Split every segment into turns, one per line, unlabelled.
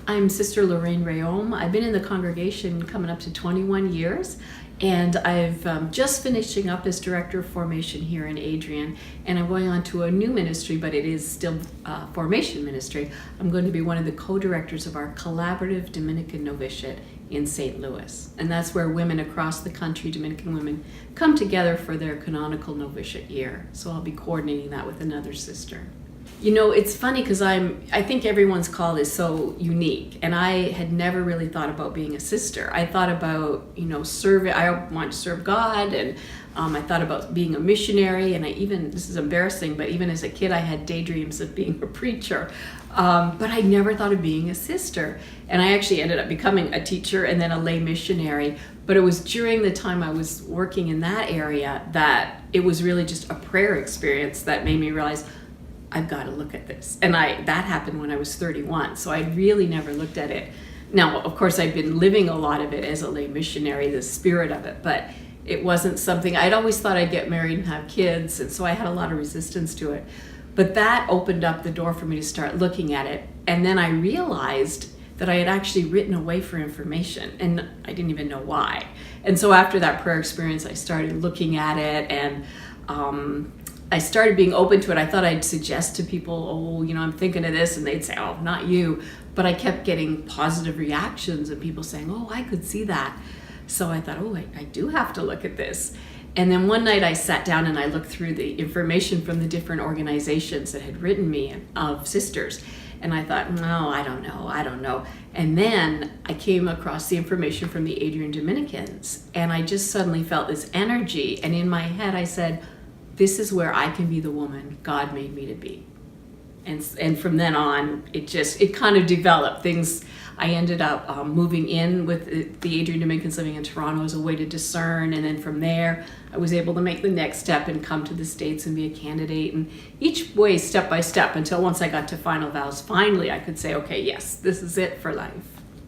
I'm Sister Lorraine Réaume. I've been in the congregation coming up to 21 years, and I've just finishing up as Director of Formation here in Adrian, and I'm going on to a new ministry, but it is still formation ministry. I'm going to be one of the co-directors of our Collaborative Dominican Novitiate in St. Louis, and that's where women across the country, Dominican women, come together for their canonical novitiate year. So I'll be coordinating that with another sister. You know, it's funny because I think everyone's call is so unique, and I had never really thought about being a sister. I thought about, serving. I want to serve God, and I thought about being a missionary, and this is embarrassing, but even as a kid I had daydreams of being a preacher, but I never thought of being a sister. And I actually ended up becoming a teacher and then a lay missionary, but it was during the time I was working in that area that it was really just a prayer experience that made me realize, I've got to look at this. And that happened when I was 31, so I really never looked at it. Now, of course, I've been living a lot of it as a lay missionary, the spirit of it, but it wasn't something, I'd always thought I'd get married and have kids, and so I had a lot of resistance to it. But that opened up the door for me to start looking at it, and then I realized that I had actually written away for information, and I didn't even know why. And so after that prayer experience, I started looking at it, and I started being open to it. I thought I'd suggest to people, I'm thinking of this, and they'd say, oh, not you. But I kept getting positive reactions and people saying, oh, I could see that. So I thought, I do have to look at this. And then one night I sat down and I looked through the information from the different organizations that had written me of sisters. And I thought, no, I don't know. And then I came across the information from the Adrian Dominicans, and I just suddenly felt this energy. And in my head I said, this is where I can be the woman God made me to be. And from then on, it kind of developed things. I ended up moving in with the Adrian Dominicans living in Toronto as a way to discern. And then from there, I was able to make the next step and come to the States and be a candidate. And each way, step by step, until once I got to final vows, finally I could say, okay, yes, this is it for life.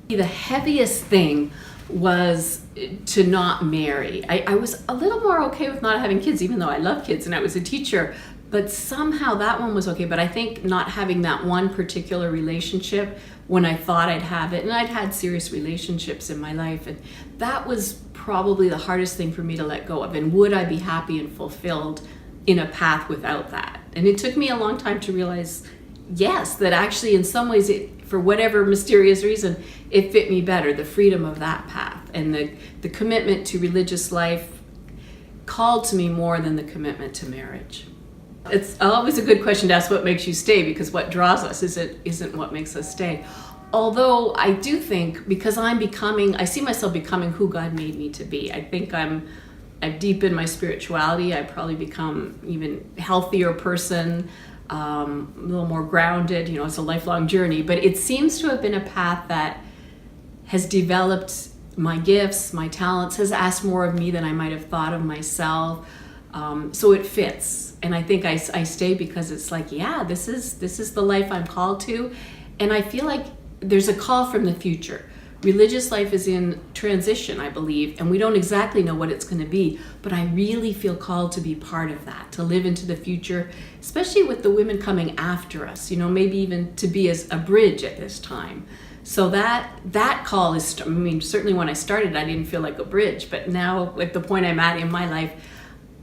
The heaviest thing was to not marry. I was a little more okay with not having kids, even though I love kids and I was a teacher, but somehow that one was okay. But I think not having that one particular relationship when I thought I'd have it, and I'd had serious relationships in my life, and that was probably the hardest thing for me to let go of. And would I be happy and fulfilled in a path without that? And it took me a long time to realize, yes, that actually in some ways for whatever mysterious reason, it fit me better, the freedom of that path. And the commitment to religious life called to me more than the commitment to marriage. It's always a good question to ask what makes you stay, because what draws us isn't what makes us stay. Although I do think, because I see myself becoming who God made me to be. I think I've deepened my spirituality. I've probably become even healthier person, a little more grounded. It's a lifelong journey, but it seems to have been a path that has developed my gifts, my talents, has asked more of me than I might have thought of myself. So it fits. And I think I stay because it's like, yeah, this is the life I'm called to. And I feel like there's a call from the future. Religious life is in transition, I believe, and we don't exactly know what it's going to be, but I really feel called to be part of that, to live into the future, especially with the women coming after us, maybe even to be as a bridge at this time. So that call is, certainly when I started, I didn't feel like a bridge, but now at the point I'm at in my life,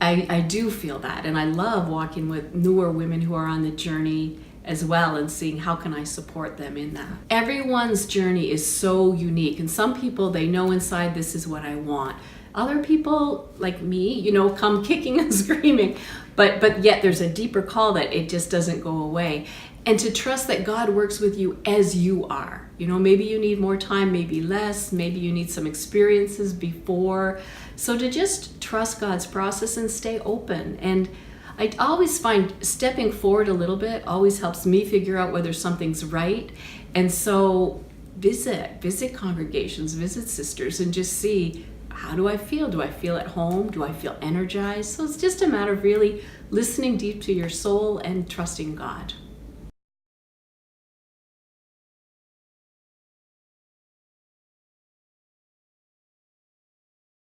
I do feel that, and I love walking with newer women who are on the journey as well and seeing how can I support them in that. Everyone's journey is so unique, and some people, they know inside this is what I want. Other people, like me, come kicking and screaming, but yet there's a deeper call that it just doesn't go away. And to trust that God works with you as you are. Maybe you need more time, maybe less, maybe you need some experiences before. So to just trust God's process and stay open. And I always find stepping forward a little bit always helps me figure out whether something's right. And so visit congregations, visit sisters, and just see, how do I feel? Do I feel at home? Do I feel energized? So it's just a matter of really listening deep to your soul and trusting God.